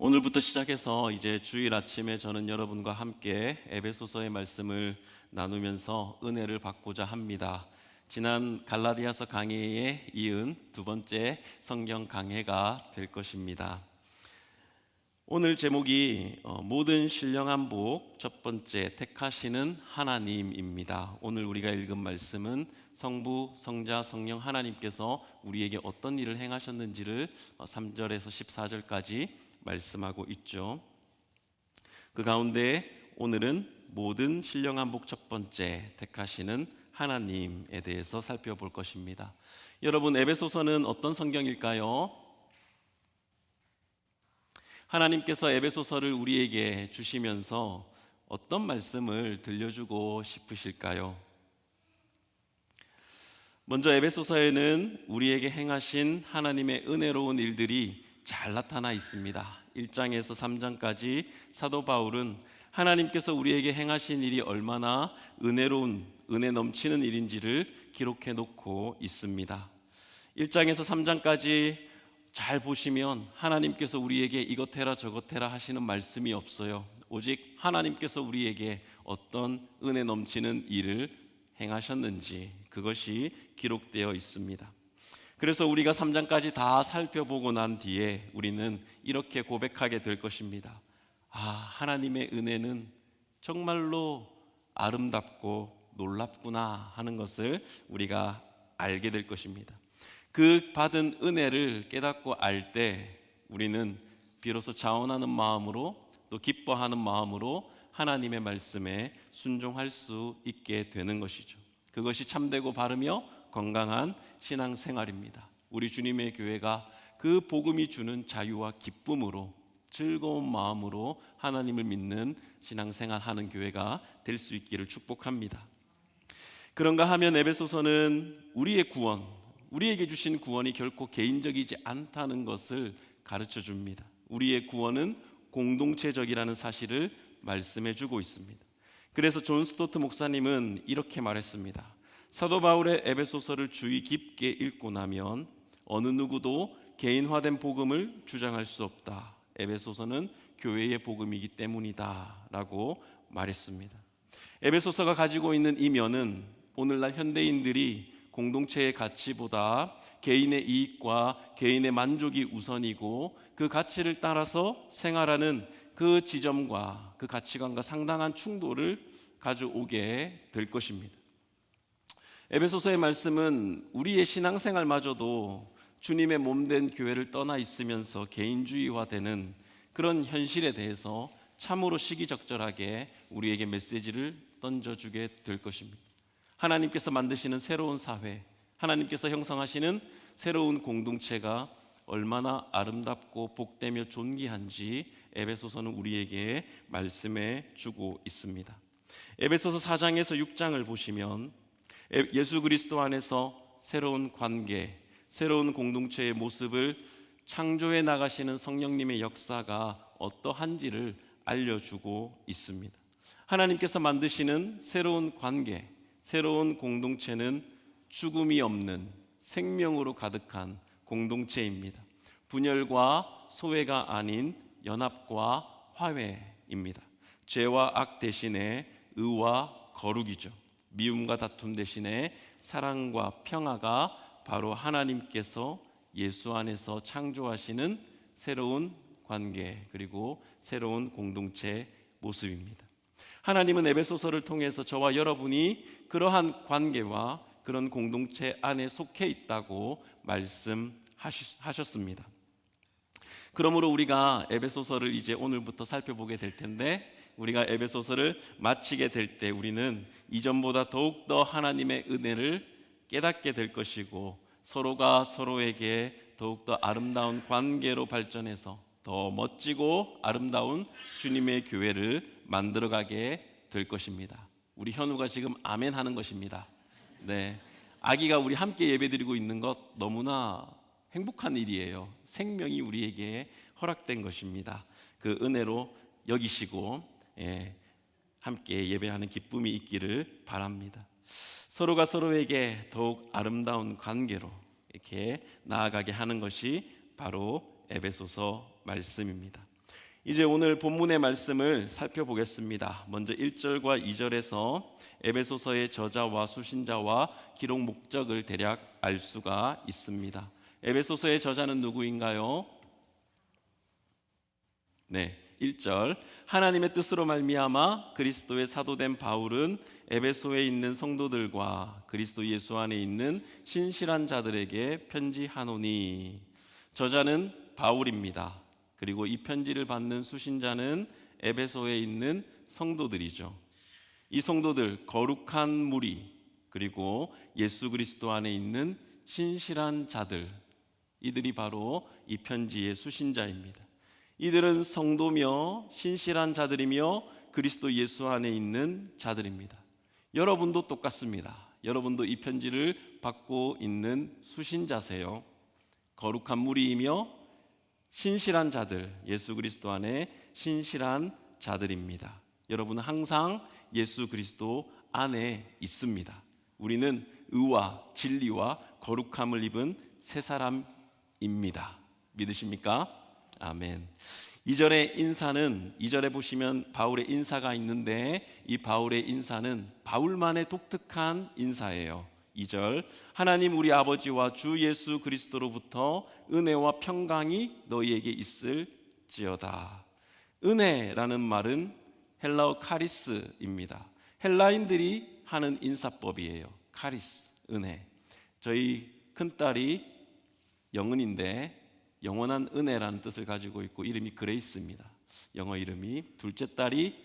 오늘부터 시작해서 이제 주일 아침에 저는 여러분과 함께 에베소서의 말씀을 나누면서 은혜를 받고자 합니다. 지난 갈라디아서 강해에 이은 두 번째 성경 강해가 될 것입니다. 오늘 제목이 모든 신령한 복 첫 번째 택하시는 하나님입니다. 오늘 우리가 읽은 말씀은 성부, 성자, 성령 하나님께서 우리에게 어떤 일을 행하셨는지를 3절에서 14절까지 말씀하고 있죠. 그 가운데 오늘은 모든 신령한 복 첫 번째 택하시는 하나님에 대해서 살펴볼 것입니다. 여러분, 에베소서는 어떤 성경일까요? 하나님께서 에베소서를 우리에게 주시면서 어떤 말씀을 들려주고 싶으실까요? 먼저 에베소서에는 우리에게 행하신 하나님의 은혜로운 일들이 잘 나타나 있습니다. 1장에서 3장까지 사도 바울은 하나님께서 우리에게 행하신 일이 얼마나 은혜로운, 은혜 넘치는 일인지를 기록해 놓고 있습니다. 1장에서 3장까지 잘 보시면 하나님께서 우리에게 이것 해라 저것 해라 하시는 말씀이 없어요. 오직 하나님께서 우리에게 어떤 은혜 넘치는 일을 행하셨는지 그것이 기록되어 있습니다. 그래서 우리가 3장까지 다 살펴보고 난 뒤에 우리는 이렇게 고백하게 될 것입니다. 하나님의 은혜는 정말로 아름답고 놀랍구나 하는 것을 우리가 알게 될 것입니다. 그 받은 은혜를 깨닫고 알 때 우리는 비로소 자원하는 마음으로 또 기뻐하는 마음으로 하나님의 말씀에 순종할 수 있게 되는 것이죠. 그것이 참되고 바르며 건강한 신앙생활입니다. 우리 주님의 교회가 그 복음이 주는 자유와 기쁨으로 즐거운 마음으로 하나님을 믿는 신앙생활하는 교회가 될 수 있기를 축복합니다. 그런가 하면 에베소서는 우리의 구원, 우리에게 주신 구원이 결코 개인적이지 않다는 것을 가르쳐 줍니다. 우리의 구원은 공동체적이라는 사실을 말씀해 주고 있습니다. 그래서 존 스토트 목사님은 이렇게 말했습니다. 사도 바울의 에베소서를 주의 깊게 읽고 나면 어느 누구도 개인화된 복음을 주장할 수 없다. 에베소서는 교회의 복음이기 때문이다 라고 말했습니다. 에베소서가 가지고 있는 이 면은 오늘날 현대인들이 공동체의 가치보다 개인의 이익과 개인의 만족이 우선이고 그 가치를 따라서 생활하는 그 지점과 그 가치관과 상당한 충돌을 가져오게 될 것입니다. 에베소서의 말씀은 우리의 신앙생활마저도 주님의 몸된 교회를 떠나 있으면서 개인주의화되는 그런 현실에 대해서 참으로 시기적절하게 우리에게 메시지를 던져주게 될 것입니다. 하나님께서 만드시는 새로운 사회, 하나님께서 형성하시는 새로운 공동체가 얼마나 아름답고 복되며 존귀한지 에베소서는 우리에게 말씀해 주고 있습니다. 에베소서 4장에서 6장을 보시면 예수 그리스도 안에서 새로운 관계, 새로운 공동체의 모습을 창조해 나가시는 성령님의 역사가 어떠한지를 알려주고 있습니다. 하나님께서 만드시는 새로운 관계, 새로운 공동체는 죽음이 없는 생명으로 가득한 공동체입니다. 분열과 소외가 아닌 연합과 화해입니다. 죄와 악 대신에 의와 거룩이죠. 미움과 다툼 대신에 사랑과 평화가 바로 하나님께서 예수 안에서 창조하시는 새로운 관계 그리고 새로운 공동체 모습입니다. 하나님은 에베소서를 통해서 저와 여러분이 그러한 관계와 그런 공동체 안에 속해 있다고 말씀하셨습니다. 그러므로 우리가 에베소서를 이제 오늘부터 살펴보게 될 텐데 우리가 에베소서를 마치게 될 때 우리는 이전보다 더욱더 하나님의 은혜를 깨닫게 될 것이고 서로가 서로에게 더욱더 아름다운 관계로 발전해서 더 멋지고 아름다운 주님의 교회를 만들어가게 될 것입니다. 우리 현우가 지금 아멘 하는 것입니다. 네, 아기가 우리 함께 예배드리고 있는 것 너무나 행복한 일이에요. 생명이 우리에게 허락된 것입니다. 그 은혜로 여기시고 함께 예배하는 기쁨이 있기를 바랍니다. 서로가 서로에게 더욱 아름다운 관계로 이렇게 나아가게 하는 것이 바로 에베소서 말씀입니다. 이제 오늘 본문의 말씀을 살펴보겠습니다. 먼저 1절과 2절에서 에베소서의 저자와 수신자와 기록 목적을 대략 알 수가 있습니다. 에베소서의 저자는 누구인가요? 네, 1절 하나님의 뜻으로 말미암아 그리스도의 사도된 바울은 에베소에 있는 성도들과 그리스도 예수 안에 있는 신실한 자들에게 편지하노니. 저자는 바울입니다. 그리고 이 편지를 받는 수신자는 에베소에 있는 성도들이죠. 이 성도들, 거룩한 무리, 그리고 예수 그리스도 안에 있는 신실한 자들, 이들이 바로 이 편지의 수신자입니다. 이들은 성도며 신실한 자들이며 그리스도 예수 안에 있는 자들입니다. 여러분도 똑같습니다. 여러분도 이 편지를 받고 있는 수신자세요. 거룩한 무리이며 신실한 자들, 예수 그리스도 안에 신실한 자들입니다. 여러분은 항상 예수 그리스도 안에 있습니다. 우리는 의와 진리와 거룩함을 입은 새 사람입니다. 믿으십니까? 아멘. 2절의 인사는, 2절에 보시면 바울의 인사가 있는데 이 바울의 인사는 바울만의 독특한 인사예요. 2절 하나님 우리 아버지와 주 예수 그리스도로부터 은혜와 평강이 너희에게 있을지어다. 은혜라는 말은 헬라어 카리스입니다. 헬라인들이 하는 인사법이에요. 카리스, 은혜. 저희 큰딸이 영은인데 영원한 은혜라는 뜻을 가지고 있고 이름이 그레이스입니다. 영어 이름이. 둘째 딸이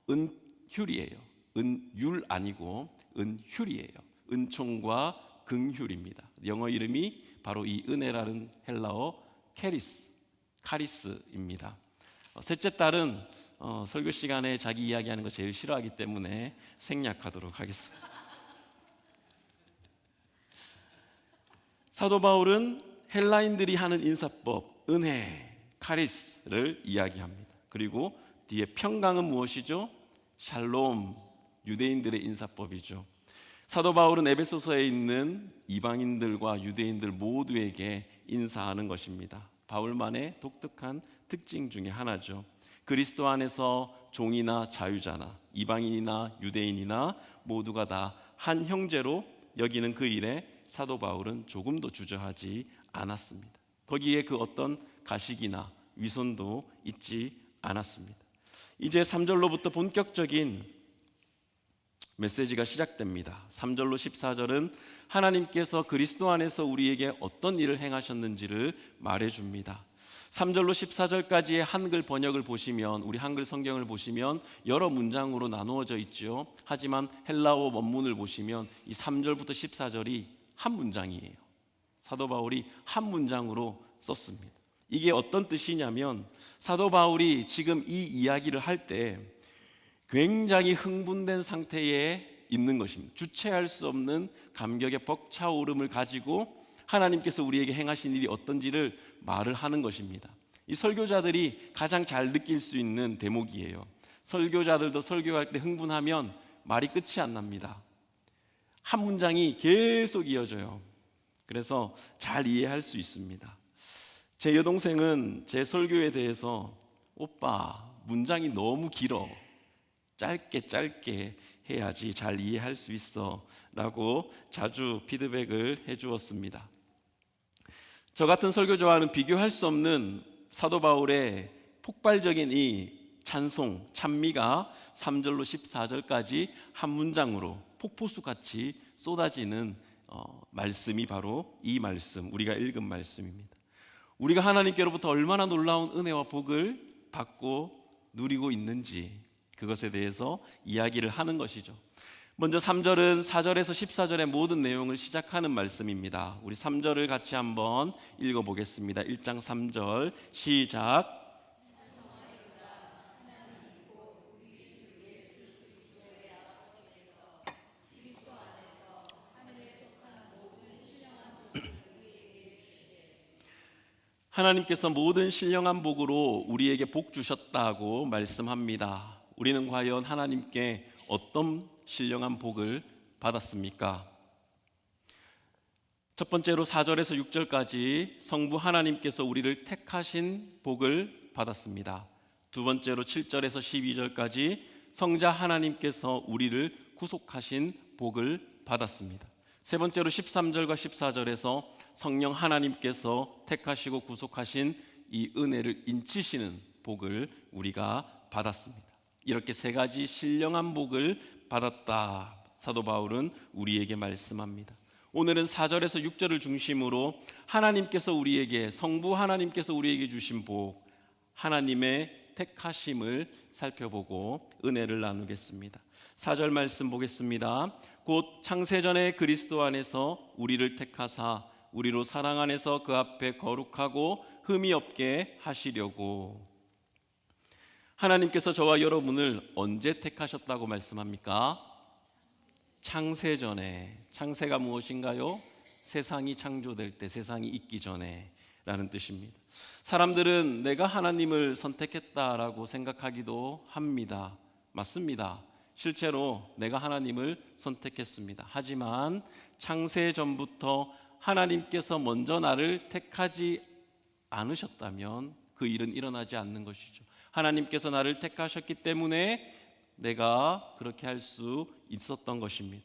은휴리예요. 은율 아니고 은휴리예요. 은총과 긍휼입니다. 영어 이름이 바로 이 은혜라는 헬라어 카리스입니다. 셋째 딸은 설교 시간에 자기 이야기하는 거 제일 싫어하기 때문에 생략하도록 하겠습니다. 사도 바울은 헬라인들이 하는 인사법, 은혜, 카리스를 이야기합니다. 그리고 뒤에 평강은 무엇이죠? 샬롬, 유대인들의 인사법이죠. 사도 바울은 에베소서에 있는 이방인들과 유대인들 모두에게 인사하는 것입니다. 바울만의 독특한 특징 중에 하나죠. 그리스도 안에서 종이나 자유자나 이방인이나 유대인이나 모두가 다 한 형제로 여기는 그 일에 사도 바울은 조금도 주저하지 않았습니다. 거기에 그 어떤 가식이나 위선도 있지 않았습니다. 이제 3절로부터 본격적인 메시지가 시작됩니다. 3절로 14절은 하나님께서 그리스도 안에서 우리에게 어떤 일을 행하셨는지를 말해줍니다. 3절로 14절까지의 한글 번역을 보시면, 우리 한글 성경을 보시면 여러 문장으로 나누어져 있죠. 하지만 헬라어 원문을 보시면 이 3절부터 14절이 한 문장이에요. 사도 바울이 한 문장으로 썼습니다. 이게 어떤 뜻이냐면 사도 바울이 지금 이 이야기를 할 때 굉장히 흥분된 상태에 있는 것입니다. 주체할 수 없는 감격의 벅차오름을 가지고 하나님께서 우리에게 행하신 일이 어떤지를 말을 하는 것입니다. 이 설교자들이 가장 잘 느낄 수 있는 대목이에요. 설교자들도 설교할 때 흥분하면 말이 끝이 안 납니다. 한 문장이 계속 이어져요. 그래서 잘 이해할 수 있습니다. 제 여동생은 제 설교에 대해서 오빠 문장이 너무 길어, 짧게 해야지 잘 이해할 수 있어 라고 자주 피드백을 해주었습니다. 저 같은 설교자와는 비교할 수 없는 사도 바울의 폭발적인 이 찬송, 찬미가 3절로 14절까지 한 문장으로 폭포수같이 쏟아지는 말씀이 바로 이 말씀, 우리가 읽은 말씀입니다. 우리가 하나님께로부터 얼마나 놀라운 은혜와 복을 받고 누리고 있는지 그것에 대해서 이야기를 하는 것이죠. 먼저 3절은 4절에서 14절의 모든 내용을 시작하는 말씀입니다. 우리 3절을 같이 한번 읽어보겠습니다. 1장 3절 시작. 하나님께서 모든 신령한 복으로 우리에게 복 주셨다고 말씀합니다. 우리는 과연 하나님께 어떤 신령한 복을 받았습니까? 첫 번째로 4절에서 6절까지 성부 하나님께서 우리를 택하신 복을 받았습니다. 두 번째로 7절에서 12절까지 성자 하나님께서 우리를 구속하신 복을 받았습니다. 세 번째로 13절과 14절에서 성령 하나님께서 택하시고 구속하신 이 은혜를 인치시는 복을 우리가 받았습니다. 이렇게 세 가지 신령한 복을 받았다, 사도 바울은 우리에게 말씀합니다. 오늘은 4절에서 6절을 중심으로 하나님께서 우리에게, 성부 하나님께서 우리에게 주신 복, 하나님의 택하심을 살펴보고 은혜를 나누겠습니다. 4절 말씀 보겠습니다. 곧 창세전에 그리스도 안에서 우리를 택하사 우리로 사랑 안에서 그 앞에 거룩하고 흠이 없게 하시려고. 하나님께서 저와 여러분을 언제 택하셨다고 말씀합니까? 창세전에. 창세가 무엇인가요? 세상이 창조될 때, 세상이 있기 전에 라는 뜻입니다. 사람들은 내가 하나님을 선택했다라고 생각하기도 합니다. 맞습니다. 실제로 내가 하나님을 선택했습니다. 하지만 창세 전부터 하나님께서 먼저 나를 택하지 않으셨다면 그 일은 일어나지 않는 것이죠. 하나님께서 나를 택하셨기 때문에 내가 그렇게 할 수 있었던 것입니다.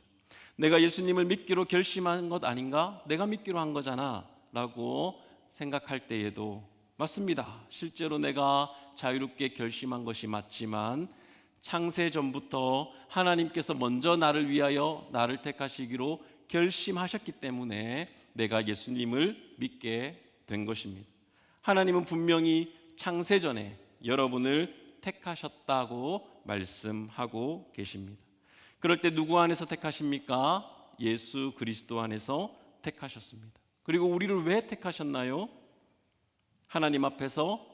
내가 예수님을 믿기로 결심한 것 아닌가? 내가 믿기로 한 거잖아 라고 생각할 때에도 맞습니다. 실제로 내가 자유롭게 결심한 것이 맞지만 창세 전부터 하나님께서 먼저 나를 위하여 나를 택하시기로 결심하셨기 때문에 내가 예수님을 믿게 된 것입니다. 하나님은 분명히 창세 전에 여러분을 택하셨다고 말씀하고 계십니다. 그럴 때 누구 안에서 택하십니까? 예수 그리스도 안에서 택하셨습니다. 그리고 우리를 왜 택하셨나요? 하나님 앞에서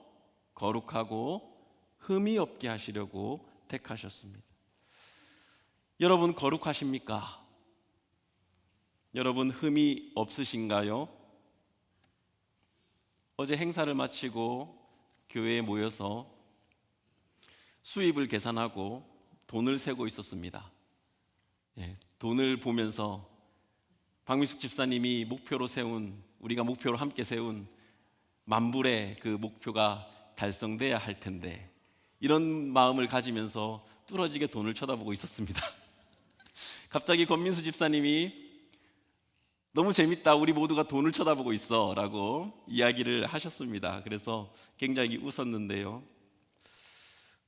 거룩하고 흠이 없게 하시려고 택하셨습니다. 여러분 거룩하십니까? 여러분 흠이 없으신가요? 어제 행사를 마치고 교회에 모여서 수입을 계산하고 돈을 세고 있었습니다. 돈을 보면서 박미숙 집사님이 목표로 세운, 우리가 목표로 함께 세운 만불의 그 목표가 달성돼야 할 텐데 이런 마음을 가지면서 뚫어지게 돈을 쳐다보고 있었습니다. 갑자기 권민수 집사님이 너무 재밌다, 우리 모두가 돈을 쳐다보고 있어 라고 이야기를 하셨습니다. 그래서 굉장히 웃었는데요,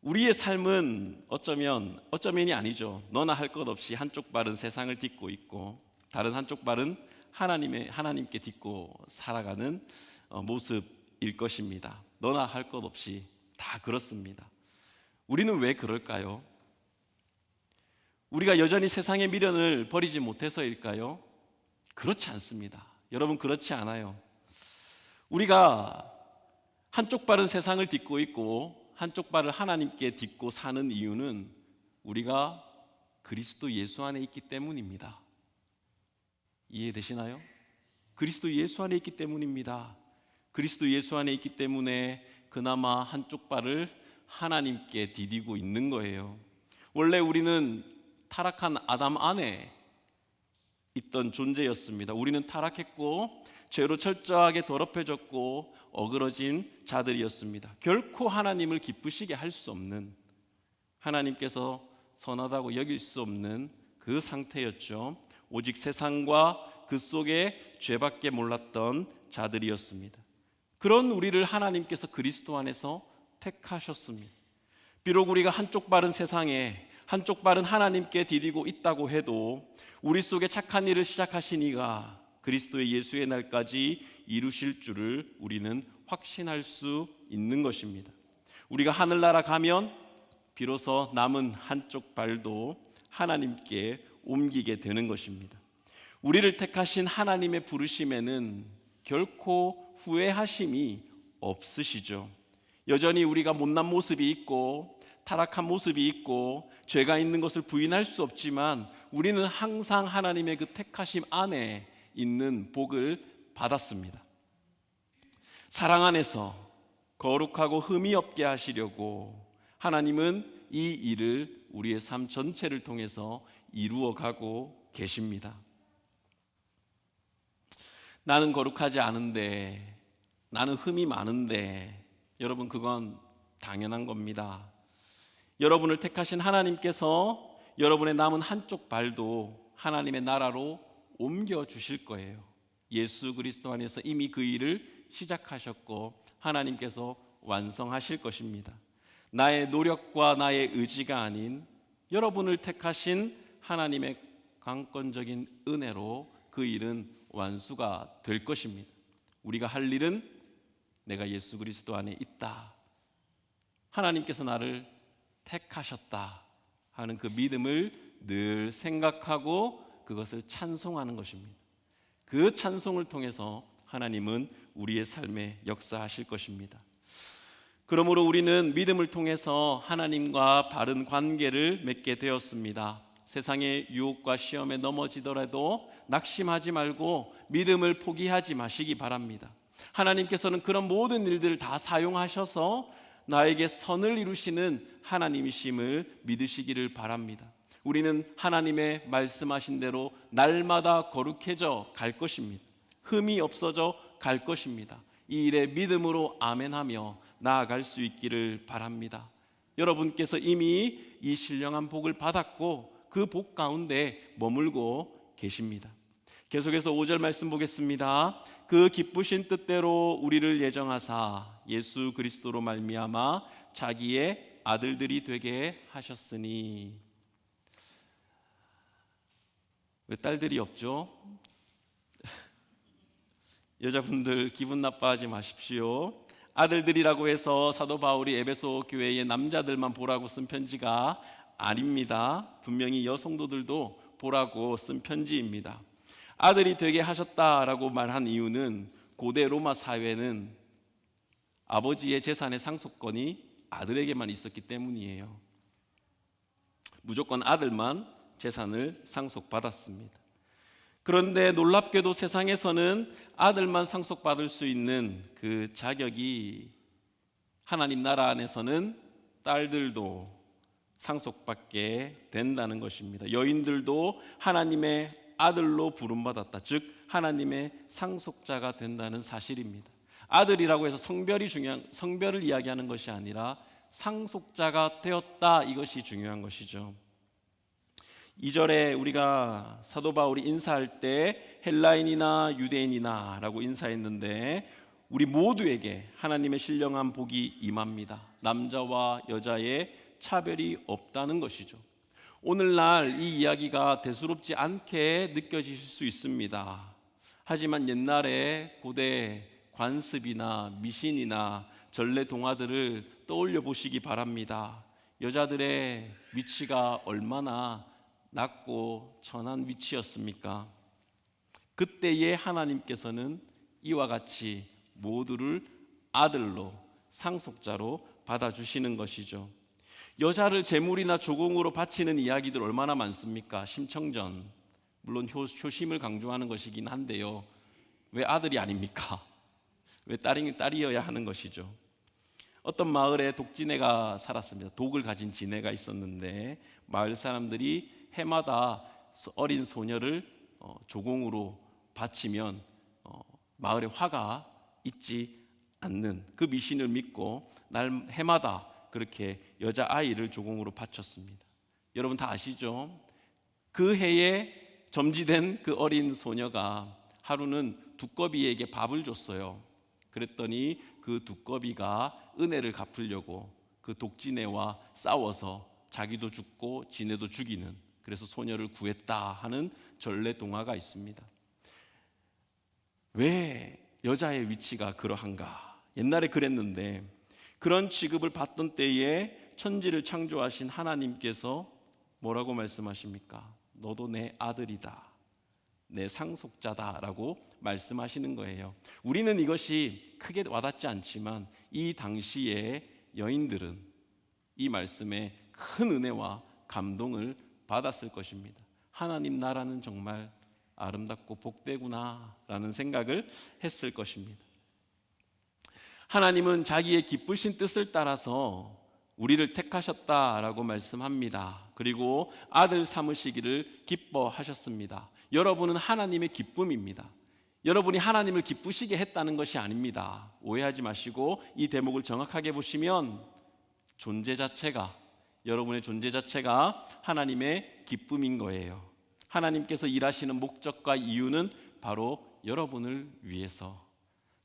우리의 삶은 어쩌면이 아니죠. 너나 할 것 없이 한쪽 발은 세상을 딛고 있고 다른 한쪽 발은 하나님께 딛고 살아가는 모습일 것입니다. 너나 할 것 없이 다 그렇습니다. 우리는 왜 그럴까요? 우리가 여전히 세상의 미련을 버리지 못해서일까요? 그렇지 않습니다. 여러분 그렇지 않아요. 우리가 한쪽 발은 세상을 딛고 있고 한쪽 발을 하나님께 딛고 사는 이유는 우리가 그리스도 예수 안에 있기 때문입니다. 이해되시나요? 그리스도 예수 안에 있기 때문입니다. 그리스도 예수 안에 있기 때문에 그나마 한쪽 발을 하나님께 디디고 있는 거예요. 원래 우리는 타락한 아담 안에 있던 존재였습니다. 우리는 타락했고 죄로 철저하게 더럽혀졌고 어그러진 자들이었습니다. 결코 하나님을 기쁘시게 할 수 없는, 하나님께서 선하다고 여길 수 없는 그 상태였죠. 오직 세상과 그 속에 죄밖에 몰랐던 자들이었습니다. 그런 우리를 하나님께서 그리스도 안에서 택하셨습니다. 비록 우리가 한쪽 발은 세상에 한쪽 발은 하나님께 디디고 있다고 해도 우리 속에 착한 일을 시작하신 이가 그리스도의 예수의 날까지 이루실 줄을 우리는 확신할 수 있는 것입니다. 우리가 하늘나라 가면 비로소 남은 한쪽 발도 하나님께 옮기게 되는 것입니다. 우리를 택하신 하나님의 부르심에는 결코 후회하심이 없으시죠. 여전히 우리가 못난 모습이 있고 타락한 모습이 있고 죄가 있는 것을 부인할 수 없지만 우리는 항상 하나님의 그 택하심 안에 있는 복을 받았습니다. 사랑 안에서 거룩하고 흠이 없게 하시려고 하나님은 이 일을 우리의 삶 전체를 통해서 이루어가고 계십니다. 나는 거룩하지 않은데, 나는 흠이 많은데, 여러분 그건 당연한 겁니다. 여러분을 택하신 하나님께서 여러분의 남은 한쪽 발도 하나님의 나라로 옮겨 주실 거예요. 예수 그리스도 안에서 이미 그 일을 시작하셨고 하나님께서 완성하실 것입니다. 나의 노력과 나의 의지가 아닌 여러분을 택하신 하나님의 강권적인 은혜로 그 일은 완수가 될 것입니다. 우리가 할 일은 내가 예수 그리스도 안에 있다, 하나님께서 나를 택하셨다 하는 그 믿음을 늘 생각하고 그것을 찬송하는 것입니다. 그 찬송을 통해서 하나님은 우리의 삶에 역사하실 것입니다. 그러므로 우리는 믿음을 통해서 하나님과 바른 관계를 맺게 되었습니다. 세상의 유혹과 시험에 넘어지더라도 낙심하지 말고 믿음을 포기하지 마시기 바랍니다. 하나님께서는 그런 모든 일들을 다 사용하셔서 나에게 선을 이루시는 하나님이심을 믿으시기를 바랍니다. 우리는 하나님의 말씀하신 대로 날마다 거룩해져 갈 것입니다. 흠이 없어져 갈 것입니다. 이 일에 믿음으로 아멘하며 나아갈 수 있기를 바랍니다. 여러분께서 이미 이 신령한 복을 받았고 그 복 가운데 머물고 계십니다. 계속해서 5절 말씀 보겠습니다. 그 기쁘신 뜻대로 우리를 예정하사 예수 그리스도로 말미암아 자기의 아들들이 되게 하셨으니. 왜 딸들이 없죠? 여자분들 기분 나빠하지 마십시오. 아들들이라고 해서 사도 바울이 에베소 교회의 남자들만 보라고 쓴 편지가 아닙니다. 분명히 여성도들도 보라고 쓴 편지입니다. 아들이 되게 하셨다라고 말한 이유는 고대 로마 사회는 아버지의 재산의 상속권이 아들에게만 있었기 때문이에요. 무조건 아들만 재산을 상속받았습니다. 그런데 놀랍게도 세상에서는 아들만 상속받을 수 있는 그 자격이 하나님 나라 안에서는 딸들도 상속받게 된다는 것입니다. 여인들도 하나님의 아들로 부름받았다, 즉 하나님의 상속자가 된다는 사실입니다. 아들이라고 해서 성별을 이야기하는 것이 아니라 상속자가 되었다, 이것이 중요한 것이죠. 2절에 우리가 사도 바울이 인사할 때 헬라인이나 유대인이나 라고 인사했는데 우리 모두에게 하나님의 신령한 복이 임합니다. 남자와 여자의 차별이 없다는 것이죠. 오늘날 이 이야기가 대수롭지 않게 느껴지실 수 있습니다. 하지만 옛날에 고대 관습이나 미신이나 전래 동화들을 떠올려 보시기 바랍니다. 여자들의 위치가 얼마나 낮고 천한 위치였습니까? 그때의 하나님께서는 이와 같이 모두를 아들로, 상속자로 받아주시는 것이죠. 여자를 제물이나 조공으로 바치는 이야기들 얼마나 많습니까? 심청전, 물론 효심을 강조하는 것이긴 한데요, 왜 아들이 아닙니까? 왜 딸이어야 하는 것이죠? 어떤 마을에 독지네가 살았습니다. 독을 가진 지네가 있었는데 마을 사람들이 해마다 어린 소녀를 조공으로 바치면 마을에 화가 있지 않는 그 미신을 믿고 해마다 그렇게 여자아이를 조공으로 바쳤습니다. 여러분 다 아시죠? 그 해에 점지된 그 어린 소녀가 하루는 두꺼비에게 밥을 줬어요. 그랬더니 그 두꺼비가 은혜를 갚으려고 그 독지네와 싸워서 자기도 죽고 지네도 죽이는, 그래서 소녀를 구했다 하는 전래 동화가 있습니다. 왜 여자의 위치가 그러한가? 옛날에 그랬는데 그런 취급을 받던 때에 천지를 창조하신 하나님께서 뭐라고 말씀하십니까? 너도 내 아들이다, 내 상속자다라고 말씀하시는 거예요. 우리는 이것이 크게 와닿지 않지만 이 당시의 여인들은 이 말씀에 큰 은혜와 감동을 받았을 것입니다. 하나님 나라는 정말 아름답고 복되구나라는 생각을 했을 것입니다. 하나님은 자기의 기쁘신 뜻을 따라서 우리를 택하셨다라고 말씀합니다. 그리고 아들 삼으시기를 기뻐하셨습니다. 여러분은 하나님의 기쁨입니다. 여러분이 하나님을 기쁘시게 했다는 것이 아닙니다. 오해하지 마시고 이 대목을 정확하게 보시면 존재 자체가, 여러분의 존재 자체가 하나님의 기쁨인 거예요. 하나님께서 일하시는 목적과 이유는 바로 여러분을 위해서,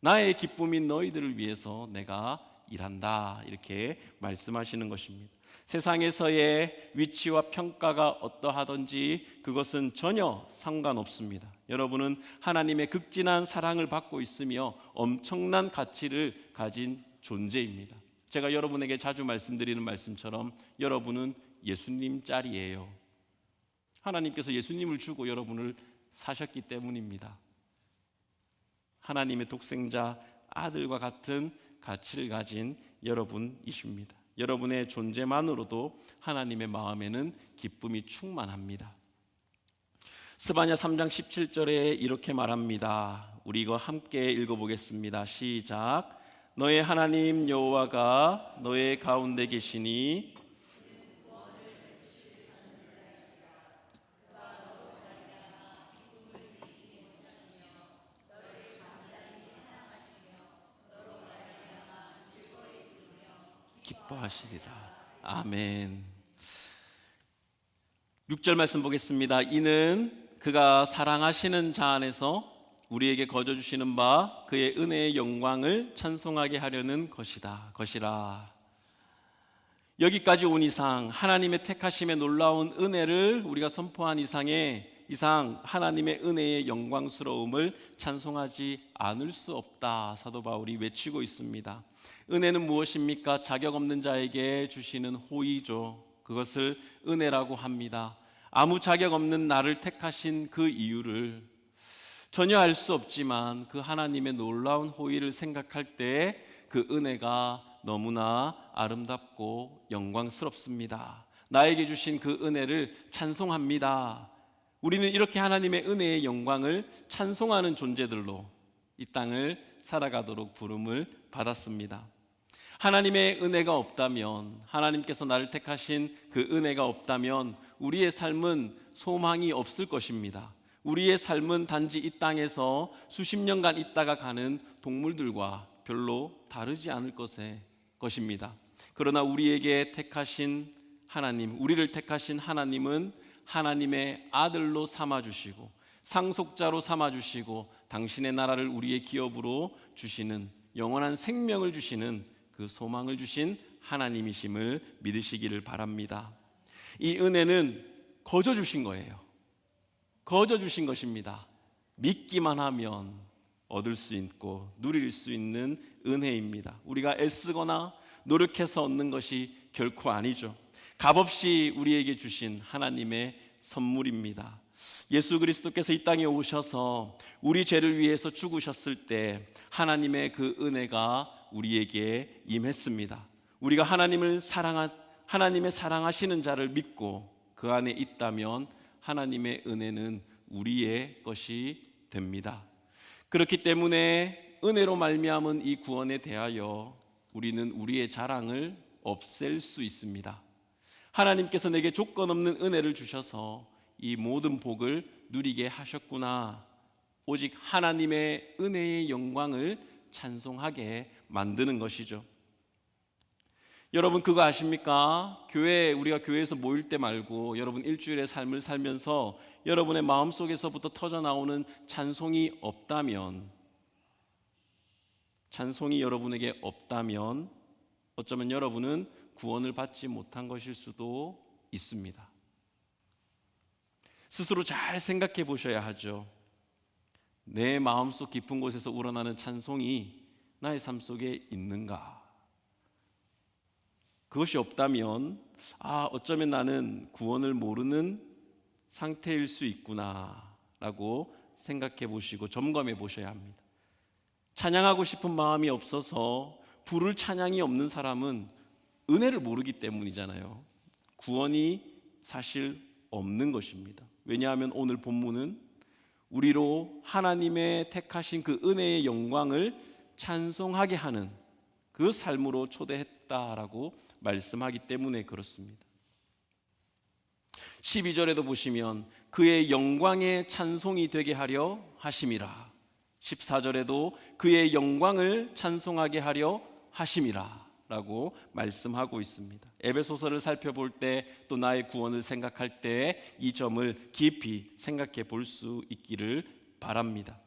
나의 기쁨인 너희들을 위해서 내가 일한다, 이렇게 말씀하시는 것입니다. 세상에서의 위치와 평가가 어떠하든지 그것은 전혀 상관없습니다. 여러분은 하나님의 극진한 사랑을 받고 있으며 엄청난 가치를 가진 존재입니다. 제가 여러분에게 자주 말씀드리는 말씀처럼 여러분은 예수님 짤이에요. 하나님께서 예수님을 주고 여러분을 사셨기 때문입니다. 하나님의 독생자 아들과 같은 가치를 가진 여러분이십니다. 여러분의 존재만으로도 하나님의 마음에는 기쁨이 충만합니다. 스바냐 3장 17절에 이렇게 말합니다. 우리 이거 함께 읽어보겠습니다. 시작. 너의 하나님 여호와가 너의 가운데 계시니 기뻐하시리라. 아멘. 6절 말씀 보겠습니다. 이는 그가 사랑하시는 자 안에서 우리에게 거저 주시는 바 그의 은혜의 영광을 찬송하게 하려는 것이라. 여기까지 온 이상 하나님의 택하심의 놀라운 은혜를 우리가 선포한 이상 하나님의 은혜의 영광스러움을 찬송하지 않을 수 없다, 사도 바울이 외치고 있습니다. 은혜는 무엇입니까? 자격 없는 자에게 주시는 호의죠. 그것을 은혜라고 합니다. 아무 자격 없는 나를 택하신 그 이유를 전혀 알 수 없지만 그 하나님의 놀라운 호의를 생각할 때 그 은혜가 너무나 아름답고 영광스럽습니다. 나에게 주신 그 은혜를 찬송합니다. 우리는 이렇게 하나님의 은혜의 영광을 찬송하는 존재들로 이 땅을 살아가도록 부름을 받았습니다. 하나님의 은혜가 없다면, 하나님께서 나를 택하신 그 은혜가 없다면 우리의 삶은 소망이 없을 것입니다. 우리의 삶은 단지 이 땅에서 수십 년간 있다가 가는 동물들과 별로 다르지 않을 것입니다. 그러나 우리에게 택하신 하나님, 우리를 택하신 하나님은 하나님의 아들로 삼아주시고 상속자로 삼아주시고 당신의 나라를 우리의 기업으로 주시는, 영원한 생명을 주시는 그 소망을 주신 하나님이심을 믿으시기를 바랍니다. 이 은혜는 거저 주신 거예요. 거저 주신 것입니다. 믿기만 하면 얻을 수 있고 누릴 수 있는 은혜입니다. 우리가 애쓰거나 노력해서 얻는 것이 결코 아니죠. 값없이 우리에게 주신 하나님의 선물입니다. 예수 그리스도께서 이 땅에 오셔서 우리 죄를 위해서 죽으셨을 때 하나님의 그 은혜가 우리에게 임했습니다. 우리가 하나님의 사랑하시는 자를 믿고 그 안에 있다면 하나님의 은혜는 우리의 것이 됩니다. 그렇기 때문에 은혜로 말미암은 이 구원에 대하여 우리는 우리의 자랑을 없앨 수 있습니다. 하나님께서 내게 조건 없는 은혜를 주셔서 이 모든 복을 누리게 하셨구나. 오직 하나님의 은혜의 영광을 찬송하게 만드는 것이죠. 여러분 그거 아십니까? 우리가 교회에서 모일 때 말고 여러분 일주일의 삶을 살면서 여러분의 마음속에서부터 터져나오는 찬송이 여러분에게 없다면 어쩌면 여러분은 구원을 받지 못한 것일 수도 있습니다. 스스로 잘 생각해 보셔야 하죠. 내 마음속 깊은 곳에서 우러나는 찬송이 나의 삶 속에 있는가? 그것이 없다면 어쩌면 나는 구원을 모르는 상태일 수 있구나 라고 생각해 보시고 점검해 보셔야 합니다. 찬양하고 싶은 마음이 없어서 부를 찬양이 없는 사람은 은혜를 모르기 때문이잖아요. 구원이 사실 없는 것입니다. 왜냐하면 오늘 본문은 우리로 하나님의 택하신 그 은혜의 영광을 찬송하게 하는 그 삶으로 초대했다라고 말씀하기 때문에 그렇습니다. 12절에도 보시면 그의 영광의 찬송이 되게 하려 하심이라. 14절에도 그의 영광을 찬송하게 하려 하심이라 라고 말씀하고 있습니다. 에베소서를 살펴볼 때 또 나의 구원을 생각할 때 이 점을 깊이 생각해 볼 수 있기를 바랍니다.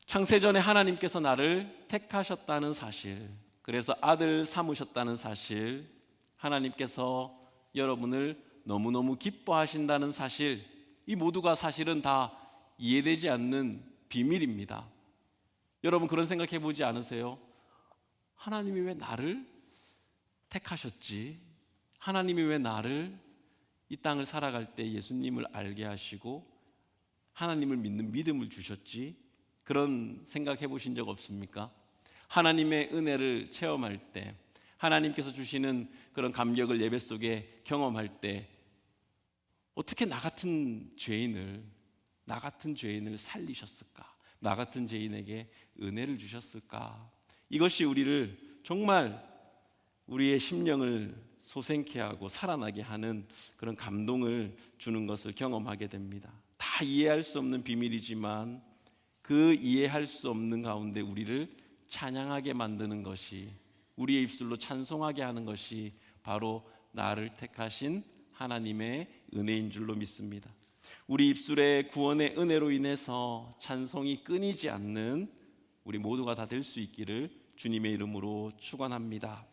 창세전에 하나님께서 나를 택하셨다는 사실, 그래서 아들 삼으셨다는 사실, 하나님께서 여러분을 너무너무 기뻐하신다는 사실, 이 모두가 사실은 다 이해되지 않는 비밀입니다. 여러분 그런 생각해 보지 않으세요? 하나님이 왜 나를 택하셨지? 하나님이 왜 나를 이 땅을 살아갈 때 예수님을 알게 하시고 하나님을 믿는 믿음을 주셨지? 그런 생각해 보신 적 없습니까? 하나님의 은혜를 체험할 때, 하나님께서 주시는 그런 감격을 예배 속에 경험할 때 어떻게 나 같은 죄인을 살리셨을까? 나 같은 죄인에게 은혜를 주셨을까? 이것이 우리를 정말 우리의 심령을 소생케 하고 살아나게 하는 그런 감동을 주는 것을 경험하게 됩니다. 다 이해할 수 없는 비밀이지만 그 이해할 수 없는 가운데 우리를 찬양하게 만드는 것이, 우리의 입술로 찬송하게 하는 것이 바로 나를 택하신 하나님의 은혜인 줄로 믿습니다. 우리 입술의 구원의 은혜로 인해서 찬송이 끊이지 않는 우리 모두가 다 될 수 있기를 주님의 이름으로 축원합니다.